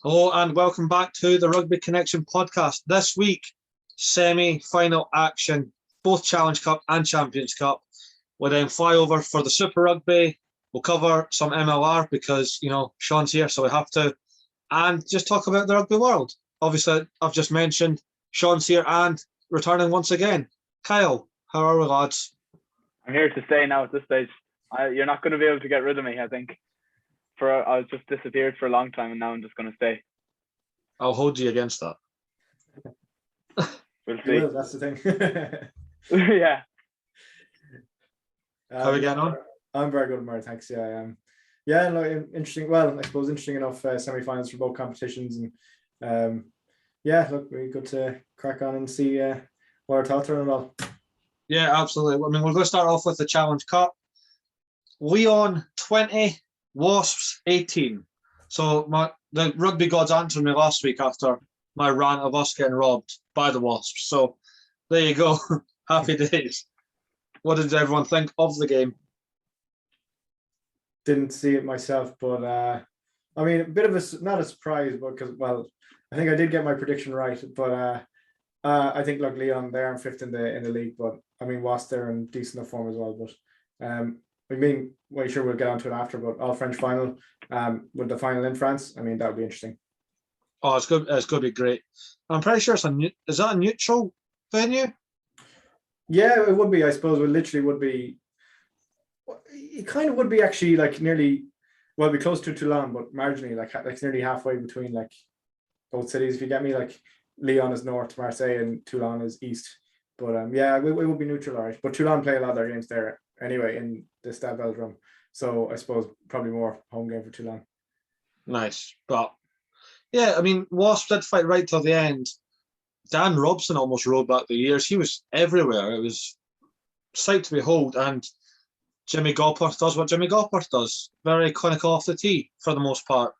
Hello and welcome back to the Rugby Connection podcast. This week, semi-final action, both Challenge Cup and Champions Cup. We'll then fly over for the Super Rugby. We'll cover some MLR because, Sean's here, so we have to. And just talk about the rugby world. Obviously, I've just mentioned Sean's here and returning once again. Kyle, how are we, lads? I'm here to stay now at this stage. You're not going to be able to get rid of me, I think. I was just disappeared for a long time, and now I'm just going to stay. I'll hold you against that. We'll see. That's the thing. Yeah. How are we getting on? I'm very good, Murray. Thanks. Yeah, I am. Yeah, interesting. Well, I suppose interesting enough semi-finals for both competitions, and look, very good to crack on and see what our thoughts are on it all. Yeah, absolutely. I mean, we're going to start off with the Challenge Cup. Leon 20. Wasps 18. So the rugby gods answered me last week after my rant of us getting robbed by the Wasps. So there you go. Happy days. What did everyone think of the game? Didn't see it myself, but a bit of not a surprise, but because I think I did get my prediction right. But I think Leon, they are fifth in the league, but Wasps they're in decent enough form as well. But well, sure, we'll get onto it after, but all French final, with the final in France, that would be interesting. Oh, it's good. It's going to be great. I'm pretty sure is that a neutral venue? Yeah, it would be. I suppose it literally would be. It kind of would be actually nearly, be close to Toulon, but marginally like nearly halfway between both cities. If you get me, Lyon is north, Marseille, and Toulon is east. But it would be neutral, alright. But Toulon play a lot of their games there anyway in the Stade Velodrome, so I suppose probably more home game for Toulon. Nice, but yeah, Wasps did fight right till the end. Dan Robson almost rode back the years. He was everywhere. It was sight to behold, and Jimmy Gopperth does what Jimmy Gopperth does. Very clinical off the tee for the most part.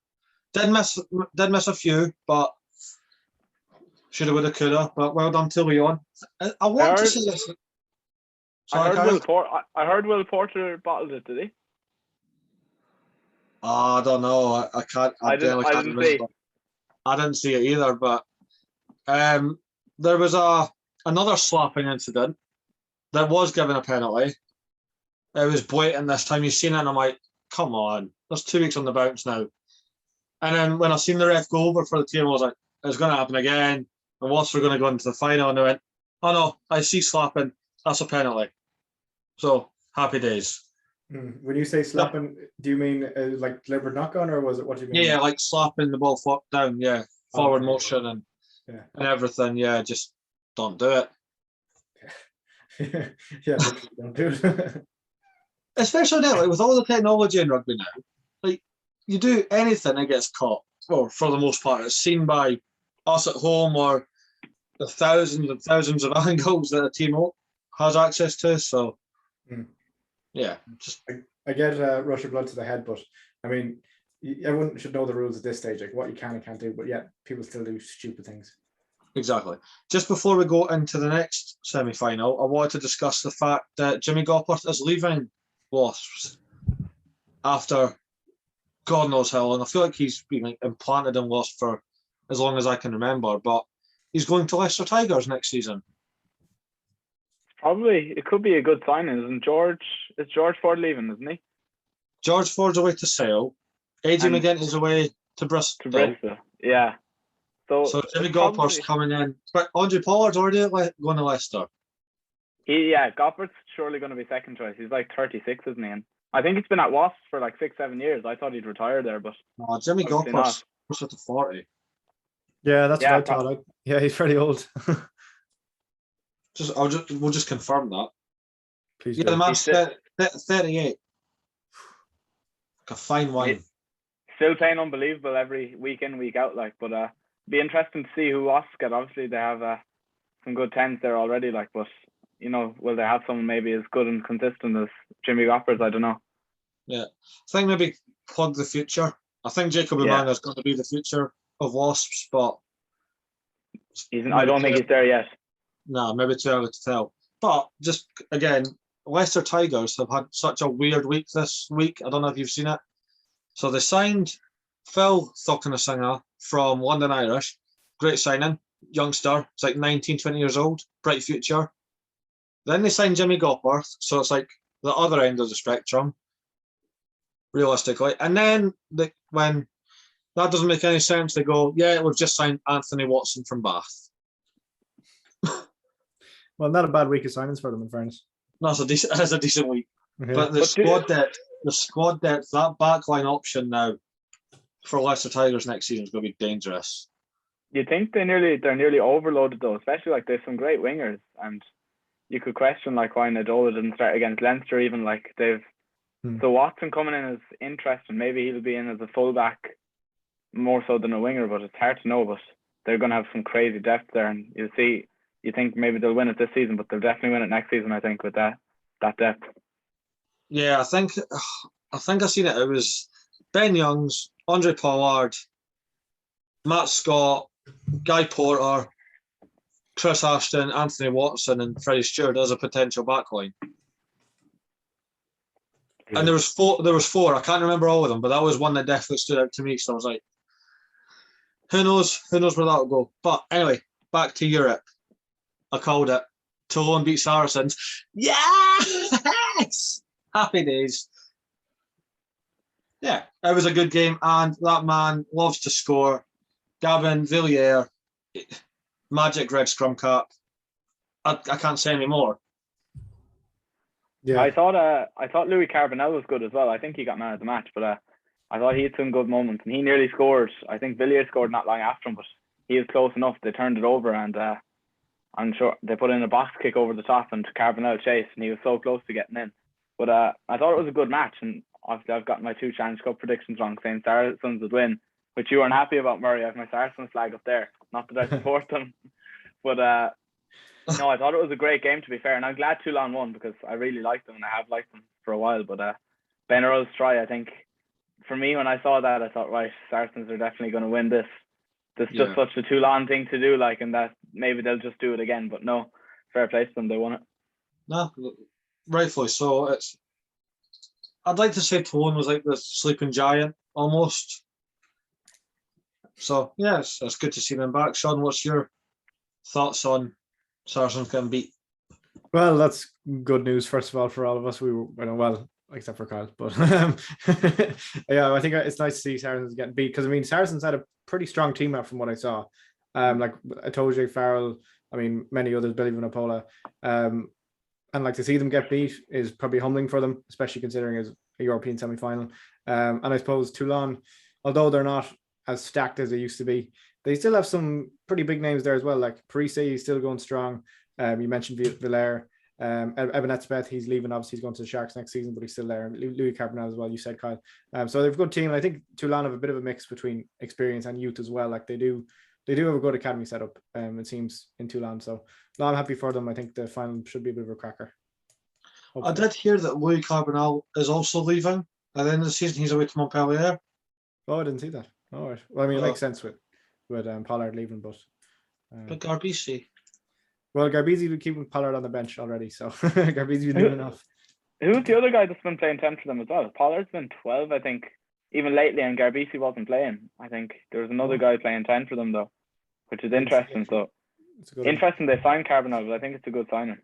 Did miss a few, but shoulda, woulda, coulda. But well done to Leon. I want to see this. I heard Will Porter bottled it, did he? I don't know. I can't. I didn't see it either. But there was another slapping incident that was given a penalty. It was blatant this time. You've seen it, and I'm like, come on. There's 2 weeks on the bounce now. And then when I seen the ref go over for the team, I was like, it's going to happen again. And Wasps were going to go into the final, and they went, oh no, I see slapping. That's a penalty. So happy days. When you say slapping, do you mean deliberate knock-on, or was it what do you mean? Yeah, like slapping the ball down. Yeah, forward motion and everything. Yeah, just don't do it. Yeah, don't do it. Especially now, with all the technology in rugby now, you do anything, it gets caught. Well, for the most part, it's seen by us at home or the thousands and thousands of angles that a team has access to. So. Yeah, I get rush of blood to the head, but everyone should know the rules at this stage, like what you can and can't do. But yeah, people still do stupid things. Exactly. Just before we go into the next semi-final, I wanted to discuss the fact that Jimmy Gopperth is leaving Wasps after God knows how long. I feel like he's been implanted in Wasps for as long as I can remember, but he's going to Leicester Tigers next season. Probably, it could be a good signing. Is George Ford leaving, isn't he? George Ford's away to Sale. AJ McGinty's away to Bristol. Yeah. So Jimmy Gopperth's coming in. But Andre Pollard's already going to Leicester. Gopperth's surely going to be second choice. He's 36, isn't he? And I think he's been at Wasps for 6-7 years. I thought he'd retire there, but no, Jimmy Gopperth's closer to 40. Yeah, that's what I thought. Yeah, he's pretty old. We'll just confirm that. Please. Yeah, the man's 38. Like a fine wine. Still playing unbelievable every week in, week out. But be interesting to see who Wasps get. Obviously, they have some good tens there already. But will they have someone maybe as good and consistent as Jimmy Gopperth? I don't know. Yeah, I think maybe plug the future. I think Jacob Umanga is going to be the future of Wasps, but I don't think he's there yet. No, maybe too early to tell. But just again, Leicester Tigers have had such a weird week this week. I don't know if you've seen it. So they signed Phil Thokinasinger from London Irish, great signing, youngster. It's like 19, 20 years old, bright future. Then they signed Jimmy Gopworth, so it's like the other end of the spectrum, realistically. And then when that doesn't make any sense, they go, yeah, we've just signed Anthony Watson from Bath. Well, not a bad week of signings for them, in fairness. That's a decent week. Yeah. But the squad depth, that backline option now for Leicester Tigers next season is going to be dangerous. You think they're nearly overloaded though, especially like there's some great wingers, and you could question like why Nadola didn't start against Leinster. Even like so Watson coming in is interesting. Maybe he'll be in as a fullback more so than a winger, but it's hard to know. But they're going to have some crazy depth there, and you'll see. You think maybe they'll win it this season, but they'll definitely win it next season. I think with that depth. Yeah, I think I seen it. It was Ben Youngs, Andre Pollard, Matt Scott, Guy Porter, Chris Ashton, Anthony Watson, and Freddie Stewart as a potential backline. Yeah. And there was four. I can't remember all of them, but that was one that definitely stood out to me. So I was like, who knows where that'll go. But anyway, back to Europe. I called it. Toulon beat Saracens. Yes! Happy days. Yeah, it was a good game, and that man loves to score. Gavin Villiers, magic red scrum cap. I can't say any more. Yeah, I thought Louis Carbonell was good as well. I think he got man of the match, but I thought he had some good moments, and he nearly scored. I think Villiers scored not long after him, but he was close enough. They turned it over, and I'm sure they put in a box kick over the top, and Carbonell chased, and he was so close to getting in. But I thought it was a good match, and obviously I've got my 2 Challenge Cup predictions wrong, saying Saracens would win, which you weren't happy about, Murray. I have my Saracens flag up there. Not that I support them, but no, I thought it was a great game, to be fair, and I'm glad Toulon won because I really liked them, and I have liked them for a while. But Ben Earl's try, I think, for me, when I saw that, I thought, right, Saracens are definitely going to win this. This is just such a Toulon thing to do, like, and that maybe they'll just do it again. But no, fair play to them, they won it. No, rightfully so. I'd like to say Toulon was like the sleeping giant almost. So yes, it's good to see them back. Sean, what's your thoughts on Saracens getting beat? Well, that's good news, first of all, for all of us. We were well, except for Kyle, but yeah, I think it's nice to see Saracens getting beat, because I mean Saracens had a pretty strong team out from what I saw. Like Atoje, Farrell, I mean many others, Billy Vanapola, and like to see them get beat is probably humbling for them, especially considering it's a European semi-final. And I suppose Toulon, although they're not as stacked as they used to be, they still have some pretty big names there as well. Like Parise is still going strong. You mentioned Villiers. Eben Etzebeth, he's leaving. Obviously, he's going to the Sharks next season, but he's still there. Louis Carbonell as well, you said, Kyle. So they've a good team. And I think Toulon have a bit of a mix between experience and youth as well. Like they do have a good academy setup, it seems, in Toulon. So no, I'm happy for them. I think the final should be a bit of a cracker. Hopefully. I did hear that Louis Carbonell is also leaving at the end of the season. He's away to Montpellier. Oh, I didn't see that. All right. Well, I mean, it makes sense with Pollard leaving, but Garbisi. Well, Garbisi would keep Pollard on the bench already, so Garbisi would do enough. Who's the other guy that's been playing 10 for them as well? Pollard's been 12, I think, even lately, and Garbisi wasn't playing. I think there was another guy playing 10 for them, though, which is interesting. So interesting they signed Carbonell, but I think it's a good signing.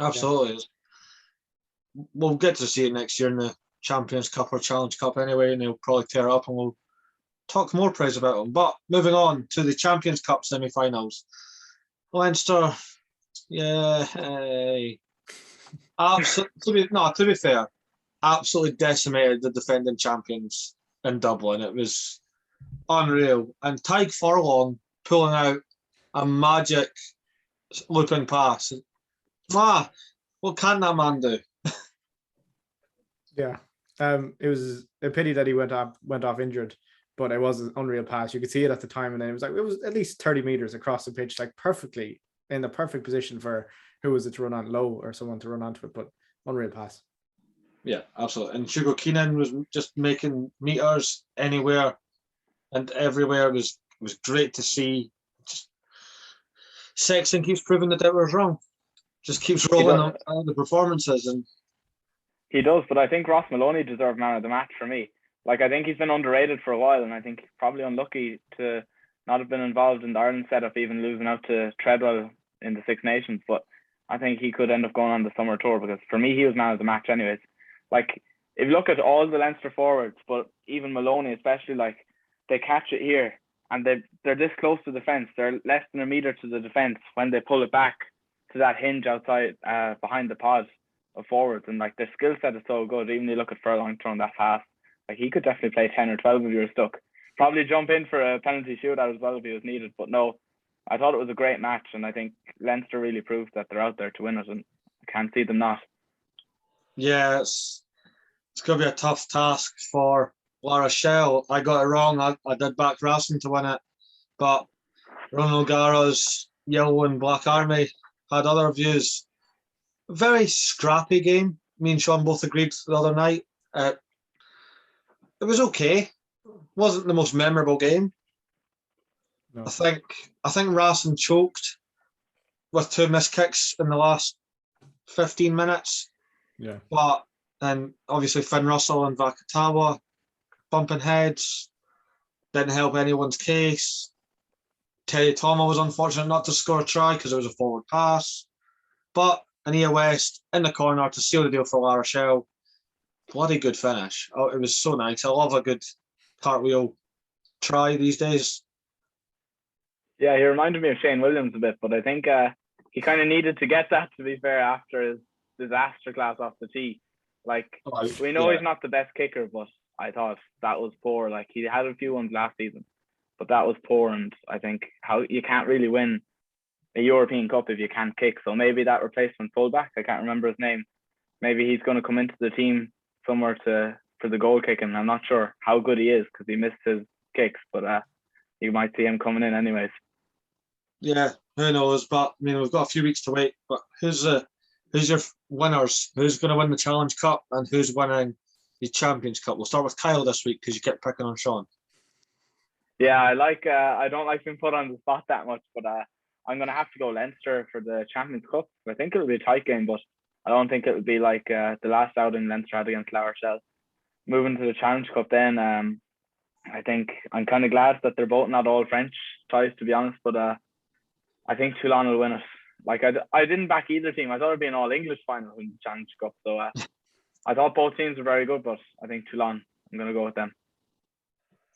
Absolutely is. We'll get to see it next year in the Champions Cup or Challenge Cup anyway, and they'll probably tear up, and we'll talk more praise about them. But moving on to the Champions Cup semi-finals. Leinster, yeah, hey. Absolutely, to be fair, absolutely decimated the defending champions in Dublin. It was unreal. And Tadhg Furlong pulling out a magic looping pass. What can that man do? Yeah, it was a pity that he went off injured, but it was an unreal pass. You could see it at the time, and then it was at least 30 meters across the pitch, like perfectly in the perfect position for who was it to run on, low or someone to run onto it, but unreal pass. Yeah, absolutely. And Hugo Keenan was just making meters anywhere and everywhere. It was great to see. Just Sexton keeps proving the doubters wrong. Just keeps rolling on the performances, and he does. But I think Ross Maloney deserved man of the match for me. Like, I think he's been underrated for a while, and I think he's probably unlucky to not have been involved in the Ireland setup, even losing out to Treadwell in the Six Nations. But I think he could end up going on the summer tour, because for me, he was man of the match anyways. Like, if you look at all the Leinster forwards, but even Maloney especially, like, they catch it here and they're this close to the defence. They're less than a metre to the defence when they pull it back to that hinge outside behind the pod of forwards. And like, their skill set is so good. Even you look at Furlong throwing that pass, like, he could definitely play 10 or 12 if you were stuck. Probably jump in for a penalty shootout as well if he was needed. But no, I thought it was a great match, and I think Leinster really proved that they're out there to win it, and I can't see them not. Yeah, it's going to be a tough task for La Rochelle. I got it wrong. I did back Racing to win it, but Ronald O'Gara's Yellow and Black Army had other views. Very scrappy game. Me and Sean both agreed the other night. It was okay. Wasn't the most memorable game. No. I think Racing choked with 2 missed kicks in the last 15 minutes. Yeah. And obviously Finn Russell and Vakatawa bumping heads didn't help anyone's case. Terry Thomas was unfortunate not to score a try because it was a forward pass. But Ania West in the corner to seal the deal for La Rochelle. Bloody good finish. Oh, it was so nice. I love a good cartwheel try these days. Yeah, he reminded me of Shane Williams a bit, but I think he kind of needed to get that, to be fair, after his disaster class off the tee. Like, we know he's not the best kicker, but I thought that was poor. Like, he had a few ones last season, but that was poor. And I think you can't really win a European Cup if you can't kick. So maybe that replacement fullback, I can't remember his name, maybe he's going to come into the team somewhere for the goal kicking. I'm not sure how good he is because he missed his kicks, but you might see him coming in anyways. Yeah, who knows? But I mean, we've got a few weeks to wait. But who's your winners? Who's going to win the Challenge Cup and who's winning the Champions Cup? We'll start with Kyle this week because you kept picking on Sean. Yeah, I don't like being put on the spot that much, but I'm going to have to go Leinster for the Champions Cup. I think it'll be a tight game, but I don't think it'll be like the last outing Leinster had against La Rochelle. Moving to the Challenge Cup then, I think I'm kind of glad that they're both not all French ties, to be honest, but I think Toulon will win it. Like, I didn't back either team. I thought it'd be an all-English final in the Challenge Cup, so I thought both teams were very good, but I think Toulon, I'm going to go with them.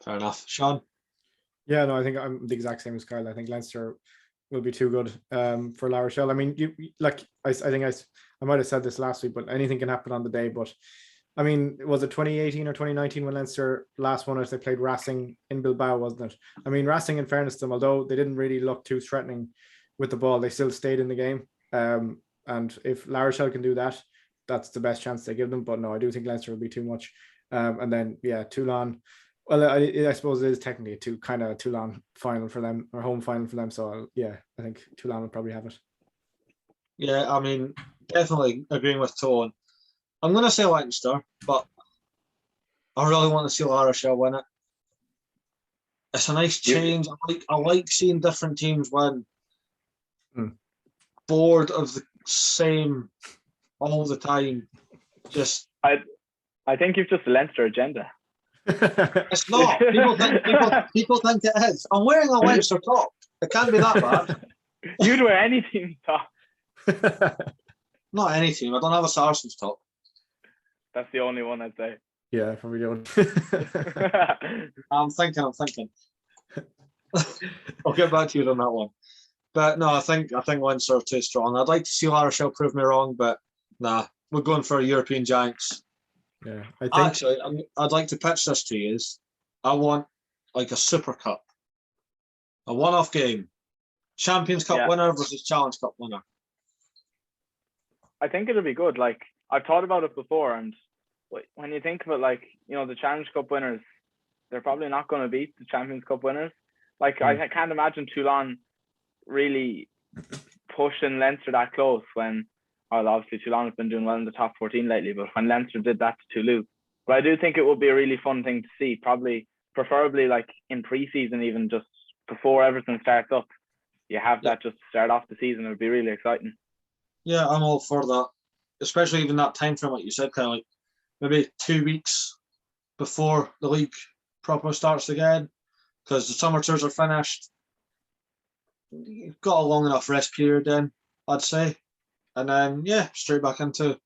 Fair enough. Sean? Yeah, no, I think I'm the exact same as Kyle. I think Leinster will be too good for La Rochelle. I mean, I think I might have said this last week, but anything can happen on the day. But I mean, was it 2018 or 2019 when Leinster last won it? They played Racing in Bilbao, wasn't it? I mean, Racing, in fairness to them, although they didn't really look too threatening with the ball, they still stayed in the game. And if La Rochelle can do that, that's the best chance they give them. But no, I do think Leinster will be too much. And then, yeah, Toulon. Well, I suppose it is technically a Toulon final for them, or home final for them. So, yeah, I think Toulon will probably have it. Yeah, I mean, definitely agreeing with Toulon. I'm going to say Leinster, but I really want to see La Rochelle win it. It's a nice change. I like seeing different teams win. Bored of the same all the time. Just I think you've just a Leinster agenda. It's not. People think it is. I'm wearing a Leinster top. It can't be that bad. You'd wear any team's top. Not any team. I don't have a Saracens top. That's the only one I'd say. Yeah, probably don't. I'm thinking. I'll get back to you on that one. But no, I think Leinster are too strong. I'd like to see La Rochelle prove me wrong, but nah, we're going for European giants. Yeah, I think actually, I'd like to pitch this to you. I want like a Super Cup, a one-off game, Champions Cup winner versus Challenge Cup winner. I think it'll be good. Like, I've thought about it before, and when you think about, like, you know, the Challenge Cup winners, they're probably not going to beat the Champions Cup winners. Like, I can't imagine Toulon really pushing Leinster that close when, well, obviously Toulon has been doing well in the top 14 lately, but when Leinster did that to Toulouse. But I do think it would be a really fun thing to see, preferably like in pre-season, even just before everything starts up. You have that just to start off the season. It would be really exciting. Yeah, I'm all for that. Especially even that time frame, like you said, kind of like maybe 2 weeks before the league proper starts again, because the summer tours are finished. You've got a long enough rest period then, I'd say. And then, yeah, straight back into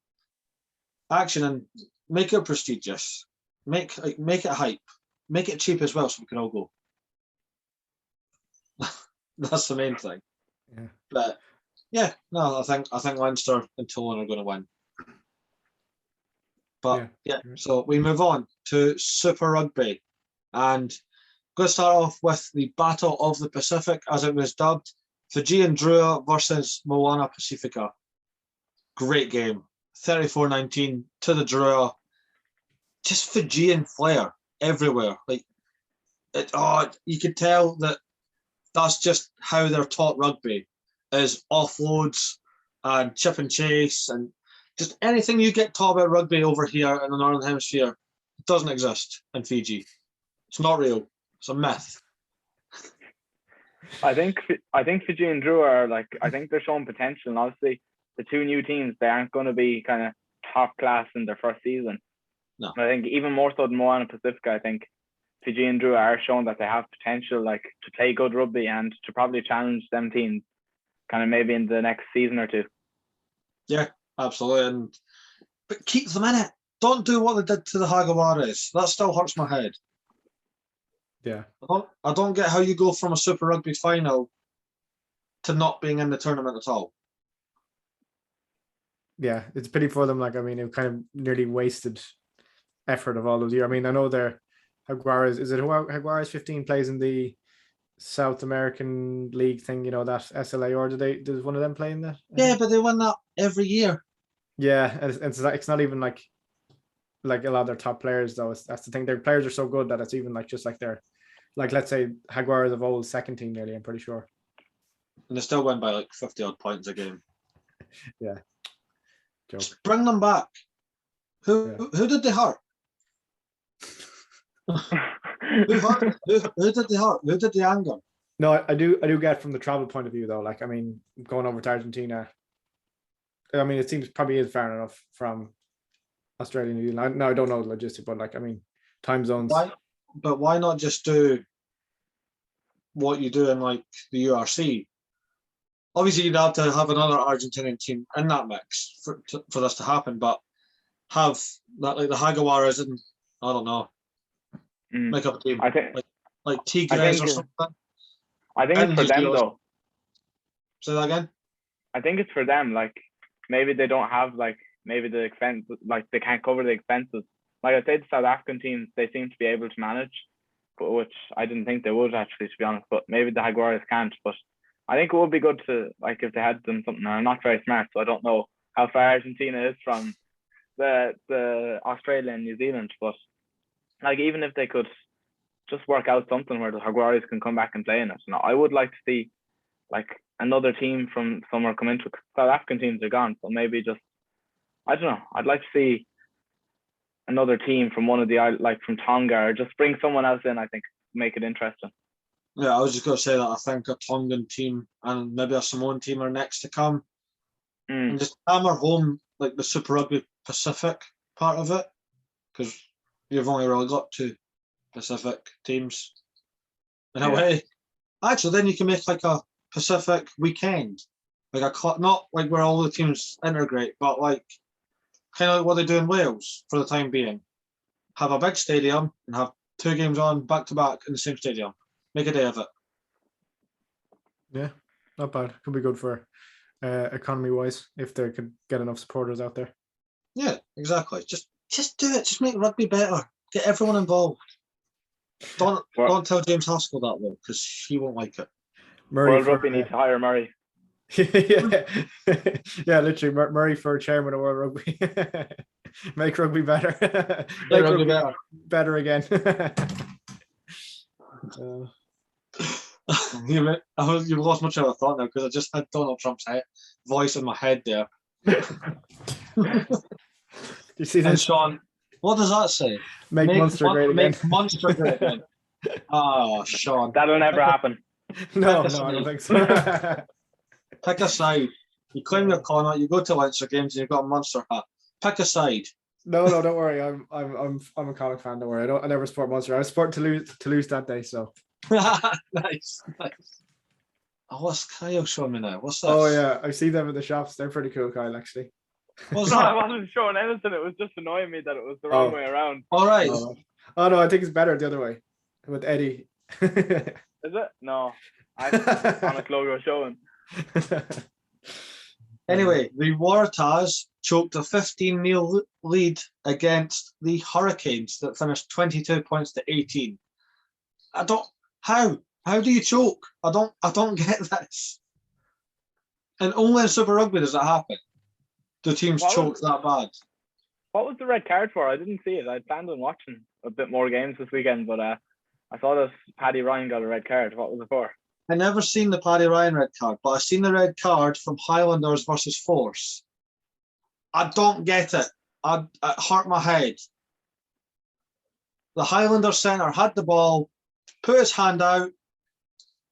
action and make it prestigious. Make it hype. Make it cheap as well so we can all go. That's the main thing. Yeah. But yeah, no, I think Leinster and Toulon are going to win. But yeah, so we move on to Super Rugby. And going to start off with the Battle of the Pacific, as it was dubbed. Fijian Drua versus Moana Pacifica. Great game. 34-19 to the Drua. Just Fijian flair everywhere. Like, you could tell that that's just how they're taught rugby, is offloads and chip and chase and just anything you get taught about rugby over here in the Northern Hemisphere doesn't exist in Fiji. It's not real. It's a myth. I think Fiji and Drew are like, I think they're showing potential, and obviously the two new teams, they aren't going to be kind of top class in their first season. No. I think even more so than Moana Pacifica, I think Fiji and Drew are showing that they have potential, like, to play good rugby and to probably challenge them teams kind of maybe in the next season or two. Yeah, absolutely. But keep them in it. Don't do what they did to the Hagawaras. That still hurts my head. Yeah. I don't get how you go from a Super Rugby final to not being in the tournament at all. Yeah, it's a pity for them. Like, I mean, it kind of nearly wasted effort of all those years. I mean, I know they're Jaguares. Is it Jaguares 15 plays in the South American League thing? You know, that SLA, or does one of them play in that? Yeah, but they win that every year. Yeah, and it's not even like a lot of their top players though. That's the thing. Their players are so good that it's even like just like their, like, let's say Jaguares of old second team nearly. I'm pretty sure. And they still win by like 50 odd points a game. Yeah. Joke. Just bring them back. Who did they hurt? who did they hurt? Who did they anger? No, I do get from the travel point of view though. Like, I mean, going over to Argentina, I mean, it seems probably is far enough from Australia, New Zealand. No, I don't know the logistic, but like, I mean, time zones. Why not just do what you do in like the URC? Obviously, you'd have to have another Argentinian team in that mix for this to happen, but have that, like the Hagawaras and I don't know, make up a team. I think like Tigres or something. I think it's for them though. Say that again. I think it's for them. Like, maybe they don't have like maybe the expense, like they can't cover the expenses. Like I said, the South African teams, they seem to be able to manage, but which I didn't think they would actually, to be honest. But maybe the Jaguares can't. But I think it would be good to, like, if they had done something. I'm not very smart, so I don't know how far Argentina is from the Australia and New Zealand. But like, even if they could just work out something where the Jaguares can come back and play in it, I would like to see like another team from somewhere come into it. South African teams are gone, so maybe just, I don't know. I'd like to see another team from one of the, like from Tonga, or just bring someone else in. I think make it interesting. Yeah, I was just going to say that I think a Tongan team and maybe a Samoan team are next to come, and just hammer home like the Super Rugby Pacific part of it, because you've only really got two Pacific teams in a way. Actually, then you can make like a Pacific weekend, like not like where all the teams integrate, but like kind of like what they do in Wales for the time being. Have a big stadium and have two games on back to back in the same stadium. Make a day of it. Yeah, not bad. Could be good for economy wise if they could get enough supporters out there. Yeah, exactly. Just do it. Just make rugby better. Get everyone involved. Don't tell James Haskell that though, because he won't like it. World Rugby needs to hire Murray. Yeah, literally Murray for chairman of World Rugby. Make rugby better. Make rugby better again. You've lost much of a thought now because I just had Donald Trump's voice in my head there. You see that, Sean? What does that say? Make Munster great again. Make Munster great again. Oh, Sean. That'll never happen. No, I don't think so. Pick a side. You claim your corner, you go to Leinster games and you've got a Munster hat. Pick a side. No, don't worry. I'm a Connacht fan. Don't worry. I never support Munster. I support Toulouse that day. So nice. Oh, what's Kyle showing me now? What's this? Oh yeah, I see them in the shops. They're pretty cool, Kyle. Actually. What's No, that? I wasn't showing anything. It was just annoying me that it was the wrong way around. All right. Oh no, I think it's better the other way with Eddie. Is it? No, I have Connacht logo showing. Anyway, the Waratahs choked a 15-0 lead against the Hurricanes that finished 22 points to 18. How do you choke? I don't get this. And only in Super Rugby does it happen. Do teams choke that bad? What was the red card for? I didn't see it. I planned on watching a bit more games this weekend, but I saw that Paddy Ryan got a red card. What was it for? I never seen the Paddy Ryan red card, but I've seen the red card from Highlanders versus Force. I don't get it. It hurt my head. The Highlander centre had the ball, put his hand out,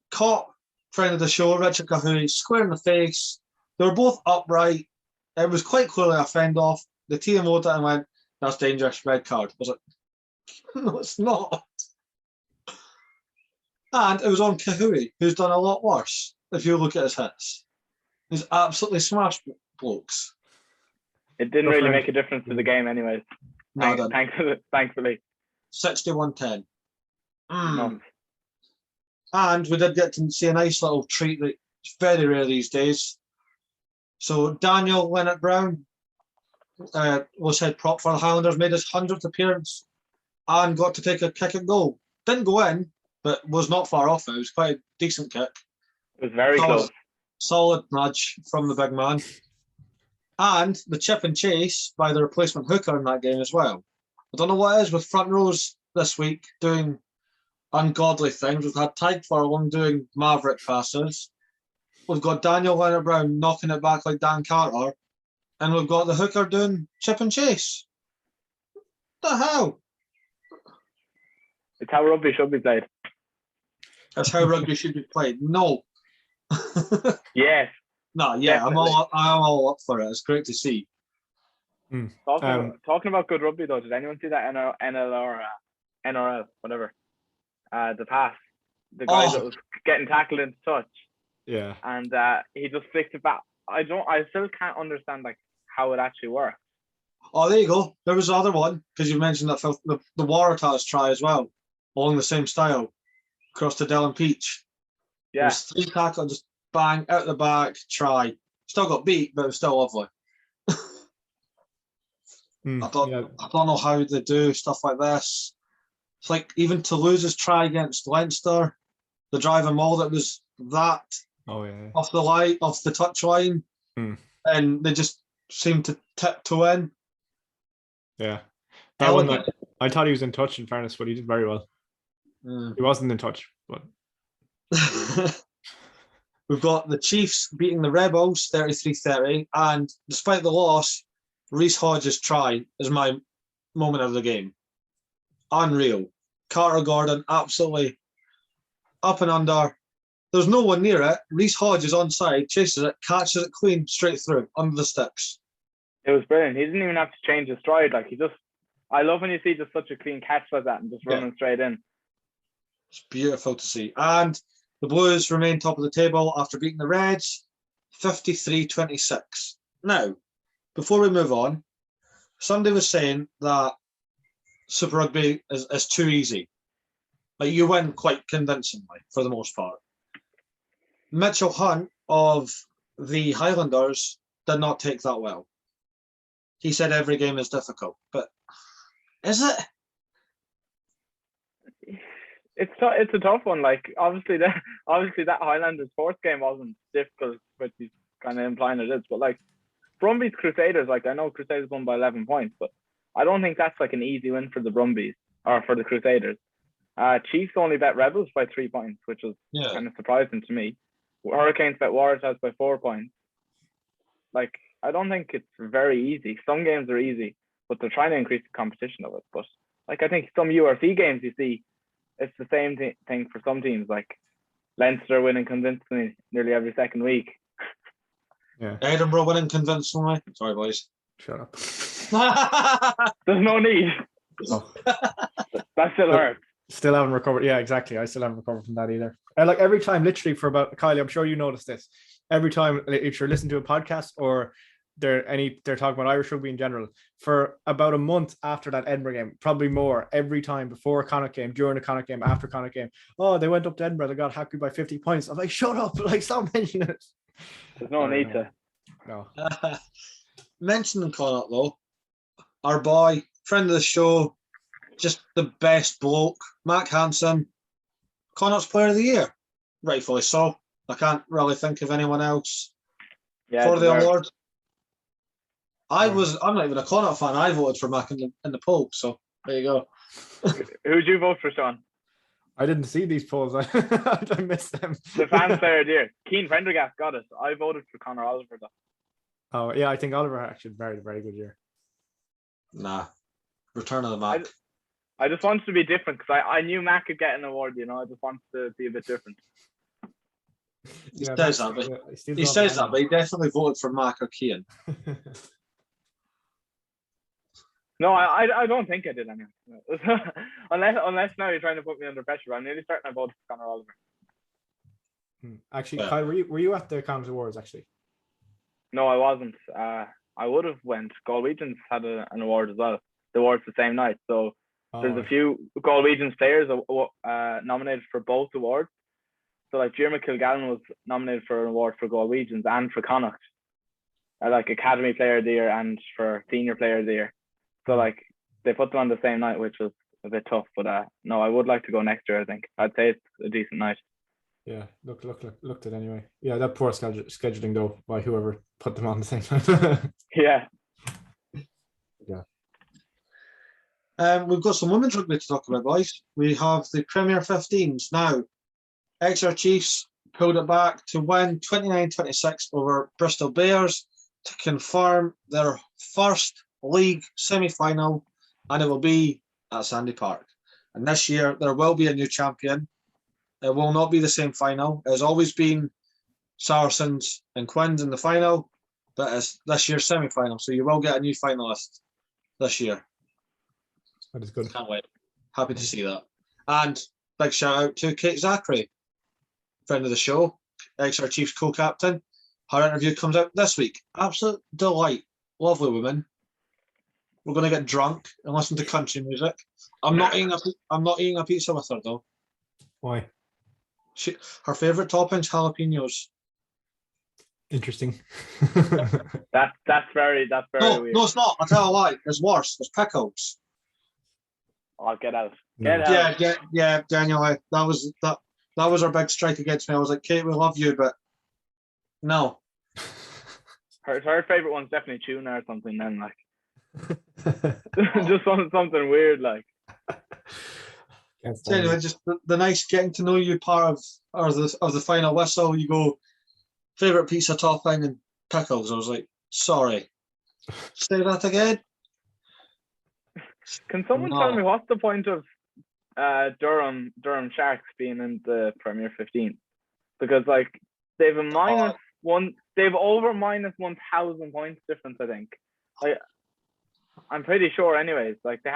caught friend of the show, Richard Kahui, square in the face. They were both upright. It was quite clearly a fend off. The TMO and went, that's dangerous, red card. I was like, no, it's not. And it was on Kahui, who's done a lot worse, if you look at his hits. He's absolutely smashed blokes. It didn't really make a difference to the game anyways. No, thankfully. 61-10. And we did get to see a nice little treat that's very rare these days. So Daniel Leonard-Brown was head prop for the Highlanders, made his 100th appearance and got to take a kick at goal. Didn't go in, but was not far off it. It was quite a decent kick. It was very close. Solid nudge from the big man. And the chip and chase by the replacement hooker in that game as well. I don't know what it is with front rows this week doing ungodly things. We've had Tyke Furlong doing maverick passes. We've got Daniel Leonard-Brown knocking it back like Dan Carter. And we've got the hooker doing chip and chase. What the hell? It's how rugby should be played. That's how rugby should be played. No. Yes. No, yeah, I'm all up for it. It's great to see. Talking about good rugby though, did anyone see that NRL, whatever? The pass. The guy that was getting tackled into touch. Yeah. And he just flicked it back. I still can't understand like how it actually works. Oh, there you go. There was the other one, because you mentioned that the Waratahs try as well, along the same style, across to Dylan Peach. Yeah. It was 3 tackles, just bang, out the back, try. Still got beat, but it was still lovely. I don't know how they do stuff like this. It's like even Toulouse's try against Leinster, the driving maul that was that off the line, off the touch line, and they just seemed to tiptoe in. Yeah, that one. I thought he was in touch. In fairness, but he did very well. He wasn't in touch, but we've got the Chiefs beating the Rebels 33-30, and despite the loss, Reece Hodges' try is my moment of the game. Unreal. Carter Gordon absolutely up and under. There's no one near it. Reece Hodges onside, chases it, catches it clean straight through under the sticks. It was brilliant. He didn't even have to change his stride. Like I love when you see just such a clean catch like that and just running straight in. It's beautiful to see. And the Blues remain top of the table after beating the Reds 53-26. Now, before we move on, somebody was saying that Super Rugby is too easy. Like you win quite convincingly for the most part. Mitchell Hunt of the Highlanders did not take that well. He said every game is difficult, but is it? It's a tough one. Like obviously that Highlanders fourth game wasn't difficult, which he's kind of implying it is. But like Brumbies Crusaders, like I know Crusaders won by 11 points, but I don't think that's like an easy win for the Brumbies or for the Crusaders. Chiefs only bet Rebels by 3 points, which was kind of surprising to me. Hurricanes bet Waratahs by 4 points. Like I don't think it's very easy. Some games are easy, but they're trying to increase the competition of it. But like I think some URC games you see, it's the same thing for some teams. Like Leinster winning convincingly nearly every second week. Yeah. Edinburgh winning convincingly. Sorry, boys. Shut up. There's no need. Oh. That still hurts. Still haven't recovered. Yeah, exactly. I still haven't recovered from that either. And like every time, literally for about Kylie, I'm sure you noticed this. Every time, if you're listening to a podcast or they're talking about Irish rugby in general, for about a month after that Edinburgh game, probably more, every time before a Connacht game, during a Connacht game, after Connacht game, oh, they went up to Edinburgh, they got happy by 50 points. I'm like, shut up, like stop mentioning it. There's no need to. No. Mentioning Connacht though, our boy, friend of the show, just the best bloke, Mac Hansen, Connacht's Player of the Year, rightfully so. I can't really think of anyone else for the award. I'm not even a Connacht fan. I voted for Mac in the poll, so there you go. Who'd you vote for, Sean? I didn't see these polls. I missed them. The fan player of the year. Keane Prendergast got it. I voted for Conor Oliver though. Oh yeah, I think Oliver actually had a very, very good year. Nah. Return of the Mac. I just wanted to be different because I knew Mac could get an award, you know. I just wanted to be a bit different. He says that, but he definitely voted for Mac or Keane. No, I don't think I did anyway. unless now you're trying to put me under pressure. I'm nearly certain I voted for Conor Oliver. Actually, yeah. Kyle, were you at the Connacht Awards actually? No, I wasn't. I would have went. Galwegians had an award as well. The awards the same night. So there's a few Galwegians players nominated for both awards. So like Diarmuid Kilgallen was nominated for an award for Galwegians and for Connacht, like Academy Player of the Year and for Senior Player of the Year. So like they put them on the same night, which was a bit tough. But no, I would like to go next year. I think I'd say it's a decent night. Yeah, looked it anyway. Yeah, that poor scheduling though by whoever put them on the same time. Yeah. We've got some women's rugby to talk about, boys. We have the Premier 15s now. Exeter Chiefs pulled it back to win 29-26 over Bristol Bears to confirm their first league semi-final, and it will be at Sandy Park. And this year there will be a new champion. It will not be the same final. It has always been Saracens and Quins in the final, but it's this year's semi-final, so you will get a new finalist this year. That is good. Can't wait. Happy to see that. And big shout out to Kate Zachary, friend of the show, Exeter Chiefs co-captain. Her interview comes out this week. Absolute delight. Lovely woman. We're going to get drunk and listen to country music. I'm not eating a pizza with her though. Why? Her favourite topping's jalapenos. Interesting. That's very weird. No, it's not. I'll tell you a lie. It's worse. It's pickles. Oh, get out. Yeah, Daniel. That was our big strike against me. I was like, Kate, we love you, but no. Her favourite one's definitely tuna or something. Then just something weird like. So anyway, just the nice getting to know you part of the final whistle. You go favourite pizza topping and pickles. I was like, sorry. Say that again. Can someone tell me what's the point of Durham Sharks being in the Premier 15? Because like they've over minus 1,000 points difference. I think. I'm pretty sure. Anyways, like they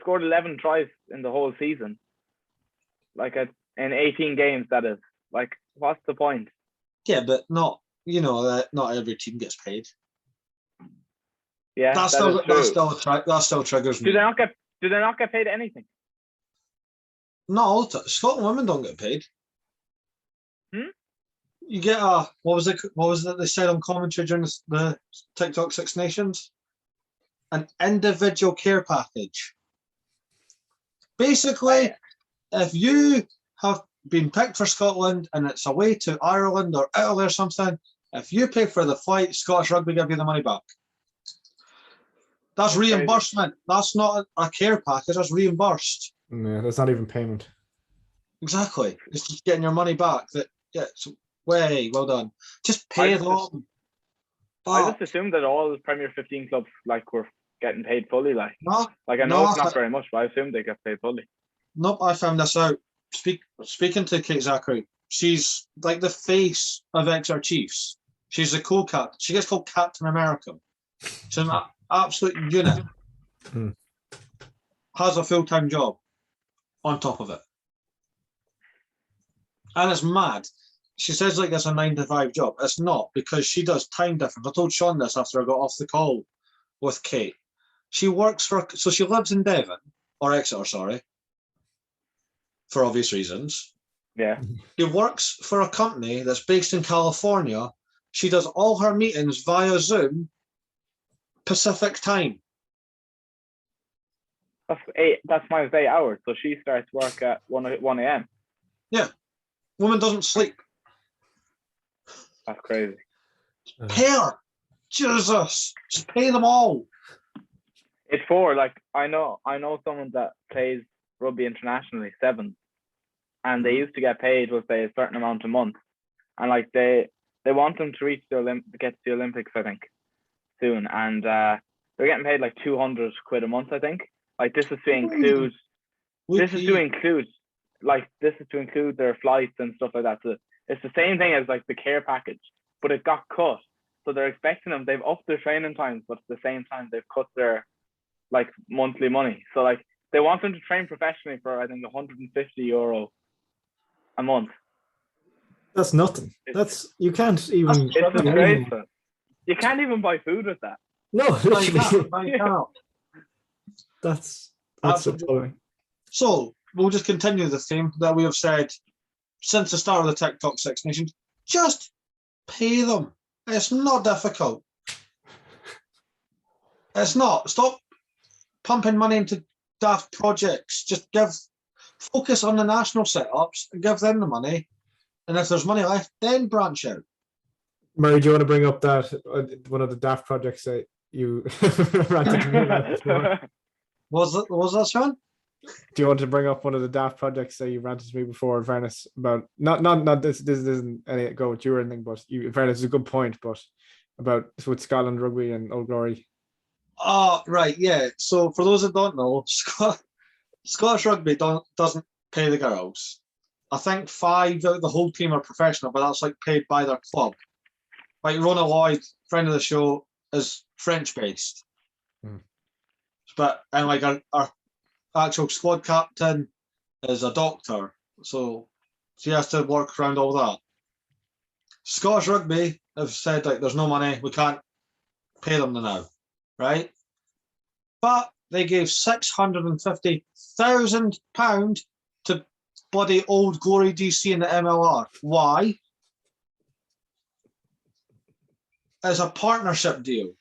scored 11 tries in the whole season. Like in 18 games, that is. Like, what's the point? Yeah, but not every team gets paid. Yeah, that still triggers me. Do they not get paid anything? No, Scotland women don't get paid. You get what was it they said on commentary during the TikTok Six Nations? An individual care package. Basically, if you have been picked for Scotland and it's away to Ireland or Italy or something, if you pay for the flight, Scottish Rugby give you the money back. That's reimbursement. That's not a care package. That's reimbursed. Yeah, that's not even payment. Exactly. It's just getting your money back. It's way well done. Just pay them. I just assumed that all Premier 15 clubs were getting paid fully. I know it's not very much, but I assumed they get paid fully. Nope, I found this out. Speaking to Kate Zachary, she's like the face of Exeter Chiefs. She's the co-captain. She gets called Captain America. She's absolute unit, has a full-time job on top of it. And it's mad. She says like it's a 9 to 5 job. It's not, because she does time difference. I told Sean this after I got off the call with Kate. She works so she lives in Devon, or Exeter, sorry, for obvious reasons. Yeah. She works for a company that's based in California. She does all her meetings via Zoom, Pacific time. That's minus 8 hours. So she starts work at 1 a.m. Yeah. Woman doesn't sleep. That's crazy. Pay her. Jesus. Just pay them all. It's for, like, I know someone that plays rugby internationally, 7, and they used to get paid with a certain amount a month, and like they want them to reach get to the Olympics, I think, soon, and they're getting paid like 200 quid a month, I think. Like this is to include their flights and stuff like that. So it's the same thing as like the care package, but it got cut. So they're expecting them. They've upped their training times, but at the same time they've cut their like monthly money. So like they want them to train professionally for I think €150 a month. That's nothing. You can't even. It's disgraceful. You can't even buy food with that. No, I can't. That's absolutely. So we'll just continue the theme that we have said since the start of the TikTok Six Nations. Just pay them. It's not difficult. It's not. Stop pumping money into daft projects. Just focus on the national setups and give them the money. And if there's money left, then branch out. Murray, do you want to bring up that one of the daft projects that you ranted to me about before? Was that, Sean? Do you want to bring up one of the daft projects that you ranted to me before, in fairness, about not this isn't any go with you or anything, but in fairness, it's a good point, but about with Scotland Rugby and Old Glory. Oh, right, yeah. So for those that don't know, Scottish Rugby doesn't pay the girls. I think 5 out of the whole team are professional, but that's like paid by their club. Like Rona Lloyd, friend of the show, is French based. But and like our actual squad captain is a doctor, so she has to work around all that. Scottish Rugby have said like there's no money, we can't pay them now, right? But they gave £650,000 to bloody Old Glory DC in the MLR. Why? It's a partnership deal.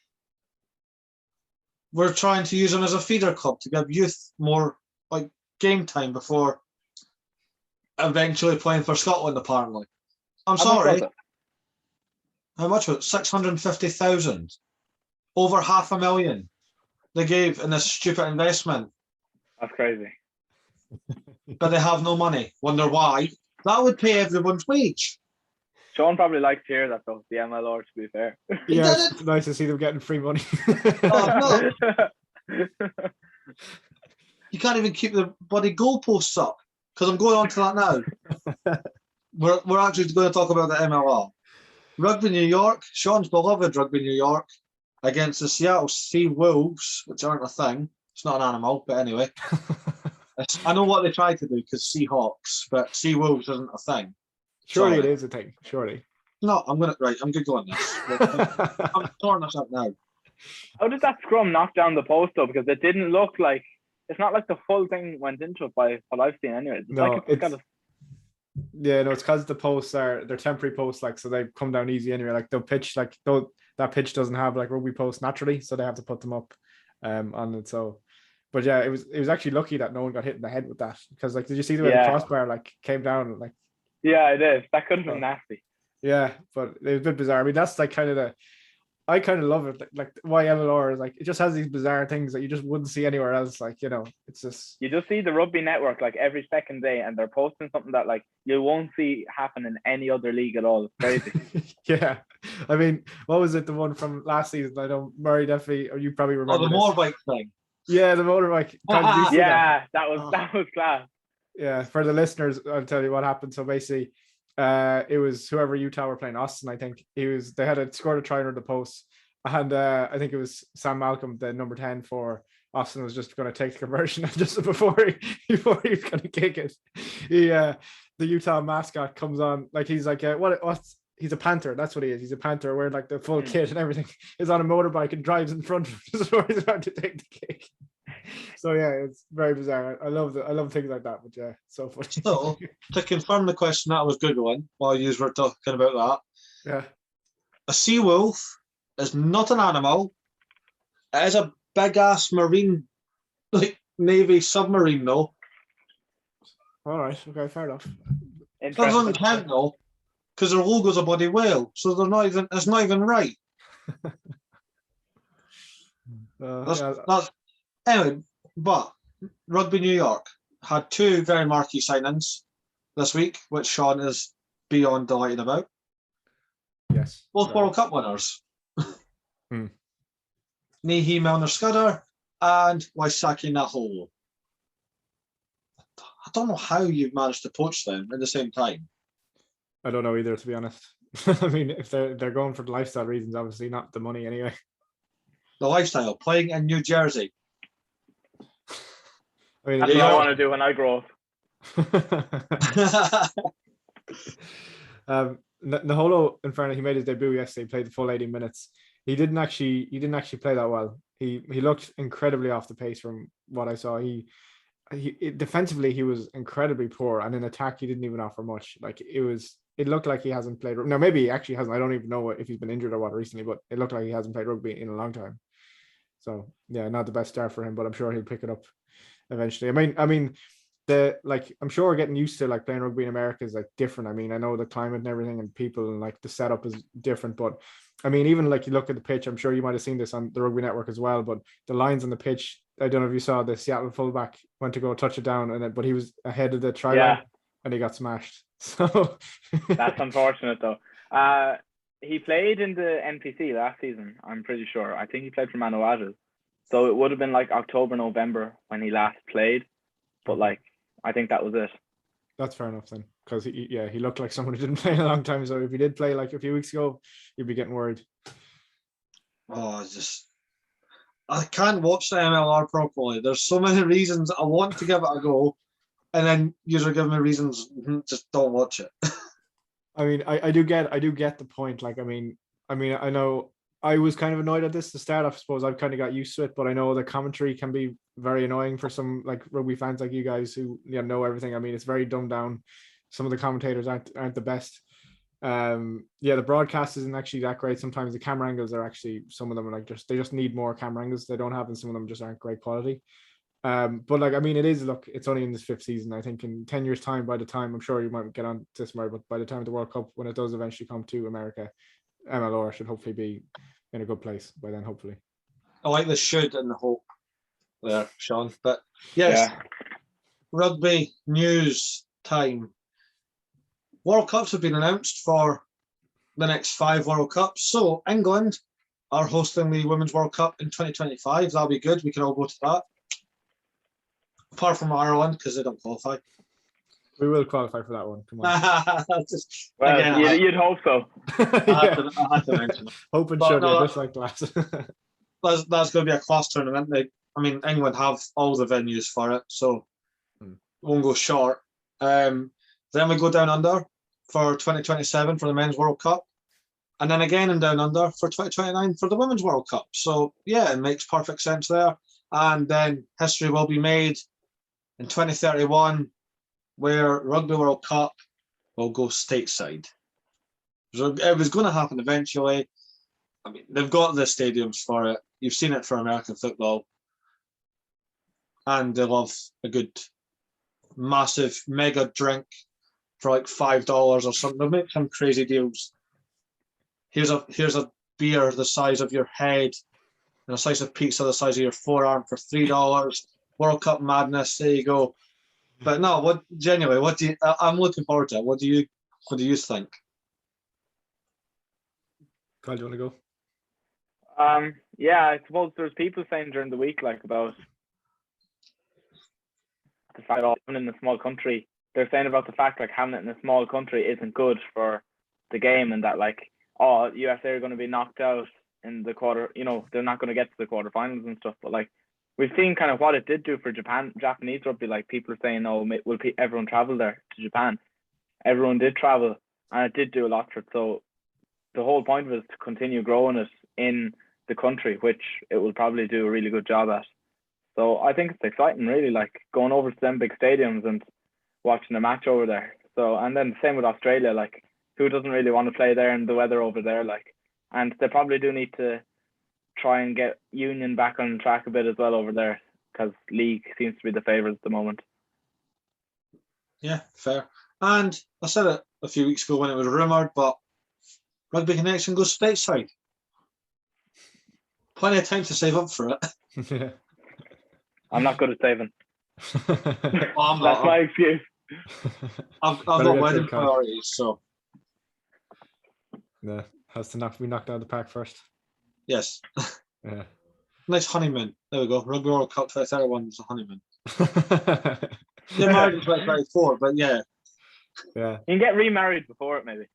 We're trying to use them as a feeder club to give youth more like game time before eventually playing for Scotland, apparently. I'm sorry. How much was it? 650,000. Over $500,000 they gave in this stupid investment. That's crazy. But they have no money. Wonder why? That would pay everyone's wage. Sean probably likes to hear that though, the MLR, to be fair. Yeah, it's nice to see them getting free money. Oh, no. You can't even keep the bloody goalposts up, because I'm going on to that now. We're actually going to talk about the MLR. Rugby New York, Sean's beloved Rugby New York, against the Seattle Sea Wolves, which aren't a thing. It's not an animal, but anyway. I know what they tried to do, because Seahawks, but Sea Wolves isn't a thing. Surely it is a thing. Surely. No, I'm going to go on this. I'm throwing this up now. How did that scrum knock down the post though? Because it didn't look like, it's not like the full thing went into it by what I've seen anyway. Yeah, no, it's because the posts they're temporary posts, like, so they come down easy anyway. Like they'll pitch, like that pitch doesn't have like rugby posts naturally, so they have to put them up on it. So, but yeah, it was actually lucky that no one got hit in the head with that, because like, did you see the way the crossbar like came down? Like, yeah, it is. That could have been nasty. Yeah, but it was a bit bizarre. I mean, that's like kind of I kind of love it. Like why MLR is like, it just has these bizarre things that you just wouldn't see anywhere else. Like, you know, it's just, you just see the Rugby Network like every second day, and they're posting something that like you won't see happen in any other league at all. It's crazy. Yeah, I mean, what was it? The one from last season? I know Murray definitely, or you probably remember. Oh, the motorbike thing. Yeah, the motorbike. Yeah, that was class. Yeah, for the listeners, I'll tell you what happened. So basically, it was whoever Utah were playing, Austin, I think. They had scored a try under the post, And I think it was Sam Malcolm, the number 10 for Austin, was just going to take the conversion. And just before he was going to kick it, the Utah mascot comes on, like he's like, what's he's a Panther. That's what he is. He's a Panther wearing like the full kit and everything. He's on a motorbike and drives in front of him just before he's about to take the kick. So yeah, it's very bizarre. I love things like that. But yeah, so funny. So to confirm the question that I was Googling while you were talking about that, yeah, a sea wolf is not an animal. It is a big ass marine, like Navy submarine, though. All right, okay, fair enough. That doesn't count though, because their logo's a bloody whale, so they're not even. It's not even right. Anyway, but Rugby New York had 2 very marquee signings this week, which Sean is beyond delighted about. Yes, both World Cup winners. Nihi Milner-Skudder and Waisake Naholo. I don't know how you've managed to poach them at the same time. I don't know either, to be honest. I mean, if they're going for the lifestyle reasons, obviously not the money anyway. The lifestyle, playing in New Jersey. I mean, that's what I want to do when I grow up. Naholo, in fairness, he made his debut yesterday. He played the full 80 minutes. He didn't actually play that well. He looked incredibly off the pace from what I saw. He defensively he was incredibly poor, and in attack he didn't even offer much. Like it looked like he hasn't played. Now maybe he actually hasn't. I don't even know if he's been injured or what recently, but it looked like he hasn't played rugby in a long time. So yeah, not the best start for him, but I'm sure he'll pick it up eventually. I mean, I'm sure getting used to like playing rugby in America is like different. I mean, I know the climate and everything and people and like the setup is different, but I mean, even like you look at the pitch, I'm sure you might have seen this on the Rugby Network as well, but the lines on the pitch, I don't know if you saw the Seattle fullback went to go touch it down but he was ahead of the try line and he got smashed. So that's unfortunate though. He played in the NPC last season, I'm pretty sure. I think he played for Manawatu. So it would have been like October, November when he last played. But like, I think that was it. That's fair enough then. Because he looked like someone who didn't play in a long time. So if he did play like a few weeks ago, you'd be getting worried. Oh, I can't watch the MLR properly. There's so many reasons I want to give it a go, and then you're giving me reasons just don't watch it. I mean, I do get the point. Like, I mean, I know I was kind of annoyed at this at the start. I suppose I've kind of got used to it, but I know the commentary can be very annoying for some like rugby fans like you guys who know everything. I mean, it's very dumbed down. Some of the commentators aren't the best. The broadcast isn't actually that great. Sometimes the camera angles are actually, some of them are like they just need more camera angles. They don't have, and some of them just aren't great quality. But like, I mean, it's only in this 5th season. I think in 10 years time, by the time, I'm sure you might get on this more, but by the time of the World Cup, when it does eventually come to America, MLR should hopefully be in a good place by then, hopefully. I like the should and the hope there, Sean. But yes, rugby news time. World Cups have been announced for the next 5 World Cups. So England are hosting the Women's World Cup in 2025. That'll be good. We can all go to that. Apart from Ireland, because they don't qualify. We will qualify for that one. Come on. You'd hope so. I had to mention it. Hope and sugar, just like glass. That's going to be a class tournament. England have all the venues for it, so won't go short. Then we go down under for 2027 for the Men's World Cup, and then again in down under for 2029 for the Women's World Cup. So yeah, it makes perfect sense there. And then history will be made in 2031, where Rugby World Cup will go stateside. So it was going to happen eventually. I mean, they've got the stadiums for it. You've seen it for American football. And they love a good, massive, mega drink for like $5 or something. They'll make some crazy deals. Here's a beer the size of your head and a slice of pizza the size of your forearm for $3. World Cup madness. There you go. But no, I'm looking forward to it. What do you think? Kyle, do you want to go? I suppose there's people saying during the week like about the fact of having in a small country. They're saying about the fact like having it in a small country isn't good for the game, and that like, USA are going to be knocked out in the quarter. You know, they're not going to get to the quarterfinals and stuff. But like, we've seen kind of what it did do for Japanese rugby. Like, people are saying, "Oh, will everyone travel there to Japan?" Everyone did travel, and it did do a lot for it. So the whole point was to continue growing it in the country, which it will probably do a really good job at. So I think it's exciting, really, like going over to them big stadiums and watching a match over there. So, and then the same with Australia, like, who doesn't really want to play there and the weather over there, like, and they probably do need to try and get Union back on track a bit as well over there, because League seems to be the favourite at the moment. Yeah, fair. And I said it a few weeks ago when it was rumoured, but Rugby Connection goes stateside. Plenty of time to save up for it. I'm not good at saving. Well, That's my excuse. I've got wedding priorities, so. Yeah, has to be knocked out of the park first. Yes. Yeah. Nice honeymoon. There we go. Rugby World Cup 2031 was a honeymoon. Get married in 2024, but yeah. Yeah. You can get remarried before it, maybe.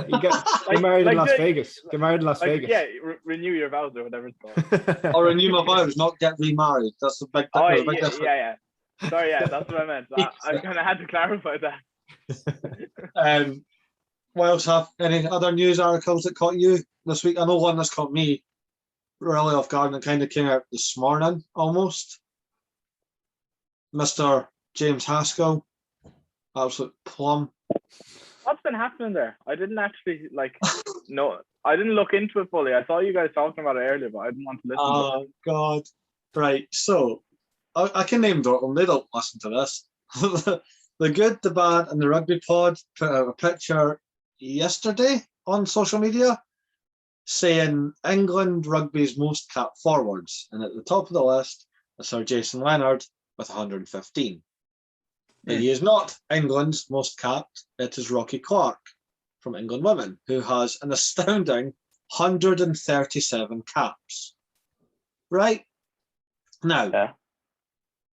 You get married in Las Vegas. Get married in Las Vegas. Yeah, renew your vows or whatever it's called. Or renew my vows, not get remarried. That's the big difference. Yeah. Sorry, yeah, that's what I meant. I kind of had to clarify that. What else have? Any other news articles that caught you this week? I know one that's caught me really off guard and it kind of came out this morning almost. Mr. James Haskell, absolute plum. What's been happening there? I didn't actually I didn't look into it fully. I saw you guys talking about it earlier, but I didn't want to listen. Oh God! Right, so I can name drop them. They don't listen to this. The Good, the Bad, and the Rugby Pod put out a picture yesterday on social media saying England Rugby's most capped forwards, and at the top of the list is Sir Jason Leonard with 115. But he is not England's most capped. It is Rocky Clark from England Women, who has an astounding 137 caps. Right? Now, yeah.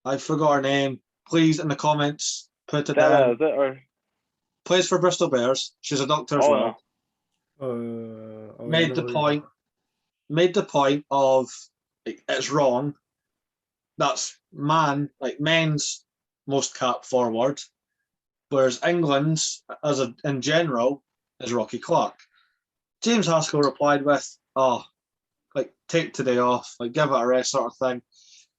I forgot her name. Please, in the comments, put it Stella, down. is it, or? Plays for Bristol Bears. She's a doctor as well. Made the point of it's wrong. That's men's most capped forward, whereas England's in general is Rocky Clark. James Haskell replied with, take today off, give it a rest sort of thing.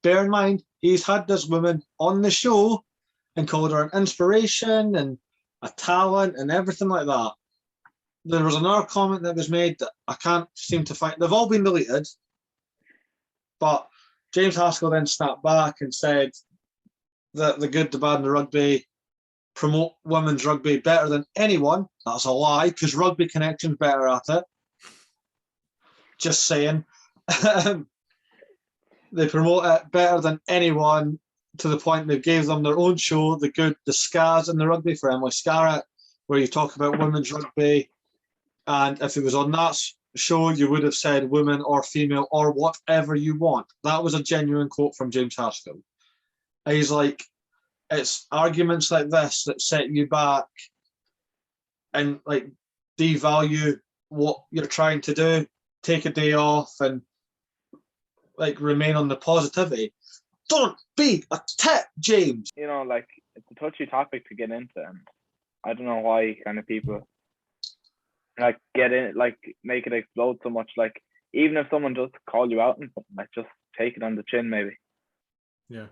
Bear in mind, he's had this woman on the show and called her an inspiration and a talent and everything like that. There was another comment that was made that I can't seem to find. They've all been deleted, but James Haskell then snapped back and said that the Good, the Bad, and the Rugby promote women's rugby better than anyone. That's a lie, because Rugby Connection's better at it. Just saying. They promote it better than anyone, to the point they gave them their own show, The Good, the Scars, and the Rugby for Emily Scarrett, where you talk about women's rugby. And if it was on that show, you would have said women or female or whatever you want. That was a genuine quote from James Haskell. He's like, it's arguments like this that set you back and devalue what you're trying to do. Take a day off and remain on the positivity. Don't be a tit, James. You know, it's a touchy topic to get into, and I don't know why kind of people get in, make it explode so much. Even if someone does call you out and something, just take it on the chin, maybe. Yeah.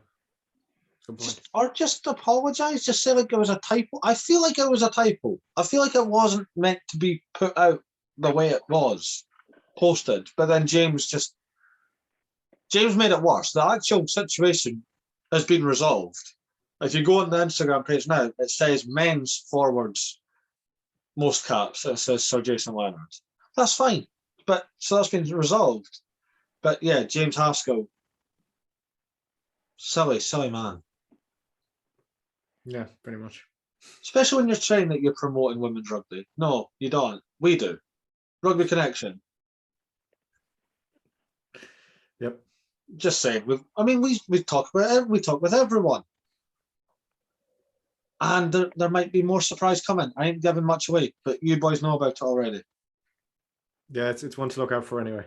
Or just apologize. Just say it was a typo. I feel like it was a typo. I feel like it wasn't meant to be put out the way it was posted. But then James made it worse. The actual situation has been resolved. If you go on the Instagram page now, it says men's forwards most caps. It says Sir Jason Leonard. That's fine. But so that's been resolved. But yeah, James Haskell. Silly man. Yeah, pretty much. Especially when you're saying that you're promoting women's rugby. No, you don't. We do. Rugby Connection. Yep. Just saying. We talk about it. We talk with everyone. And there might be more surprise coming. I ain't giving much away, but you boys know about it already. Yeah, it's one to look out for anyway.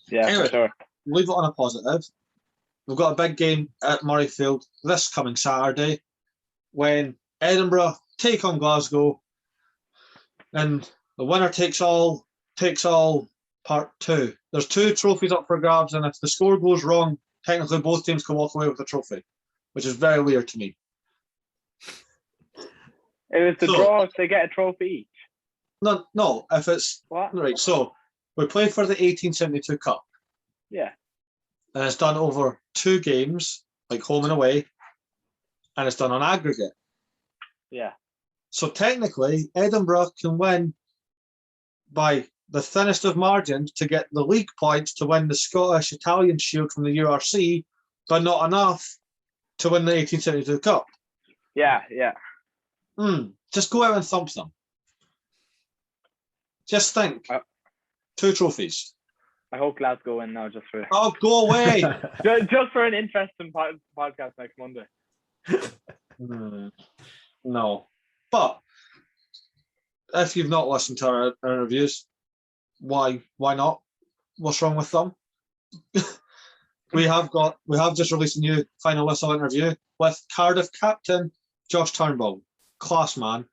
Yeah, Anyway, for sure. leave it on a positive. We've got a big game at Murrayfield this coming Saturday when Edinburgh take on Glasgow, and the winner takes all part 2. There's 2 trophies up for grabs, and if the score goes wrong, technically both teams can walk away with a trophy, which is very weird to me. If it's a draw, they get a trophy each. No. If it's what? Right, so we play for the 1872 Cup. Yeah. And it's done over 2 games, like home and away, and it's done on aggregate. Yeah. So technically, Edinburgh can win by the thinnest of margins to get the league points to win the Scottish Italian Shield from the URC, but not enough to win the 1872 Cup. Yeah. Just go out and thump them. Just think. 2 trophies. I hope Glasgow win now, just for. Oh, go away! just for an interesting podcast next Monday. No, but if you've not listened to our interviews, why not? What's wrong with them? we have just released a new final whistle interview with Cardiff captain Josh Turnbull, class man.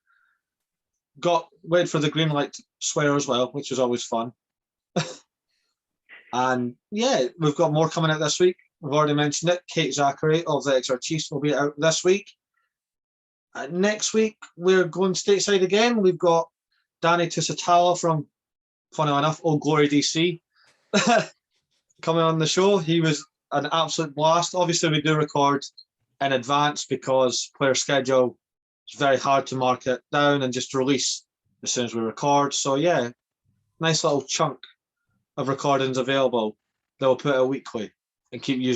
Wait for the green light to swear as well, which is always fun. And yeah, we've got more coming out this week. We've already mentioned it. Kate Zachary of the XR Chiefs will be out this week. Next week, we're going stateside again. We've got Danny Tusitala from, funny enough, Old Glory DC coming on the show. He was an absolute blast. Obviously, we do record in advance because player schedule is very hard to mark it down and just release as soon as we record. So yeah, nice little chunk of recordings available that we'll put out weekly and keep you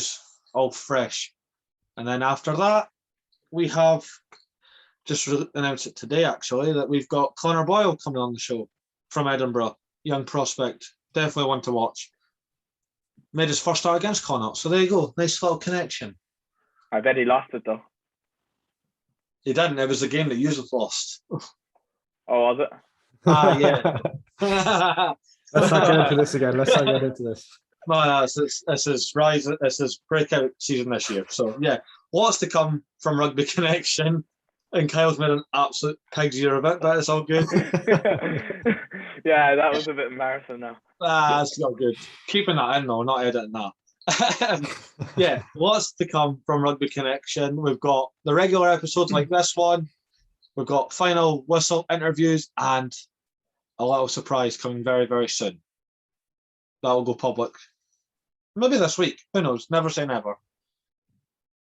all fresh. And then after that, we have just announced it today actually that we've got Connor Boyle coming on the show from Edinburgh, young prospect, definitely one to watch. Made his first start against Connacht, so there you go, nice little connection. I bet he lost it though. He didn't. It was the game that you lost. Oh, was it? Yeah. Let's not get into this again. Let's not get into this. No, this is rise. This is breakout season this year. So yeah, lots to come from Rugby Connection. And Kyle's made an absolute pig's ear of it, but it's all good. Yeah, that was a bit embarrassing now. It's not good. Keeping that in though, not editing that. Yeah, lots to come from Rugby Connection. We've got the regular episodes like this one. We've got final whistle interviews and a little surprise coming very, very soon. That will go public. Maybe this week. Who knows? Never say never.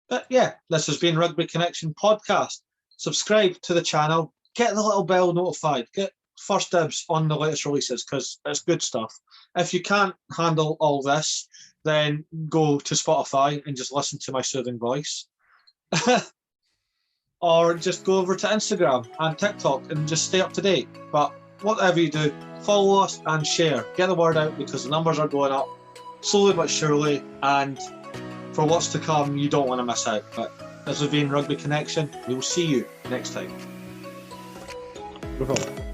But yeah, this has been Rugby Connection Podcast. Subscribe to the channel. Get the little bell notified. Get first dibs on the latest releases because it's good stuff. If you can't handle all this, then go to Spotify and just listen to my soothing voice. Or just go over to Instagram and TikTok and just stay up to date. But whatever you do, follow us and share. Get the word out because the numbers are going up slowly but surely. And for what's to come, you don't want to miss out. But this has been Rugby Connection. We will see you next time. Blissful.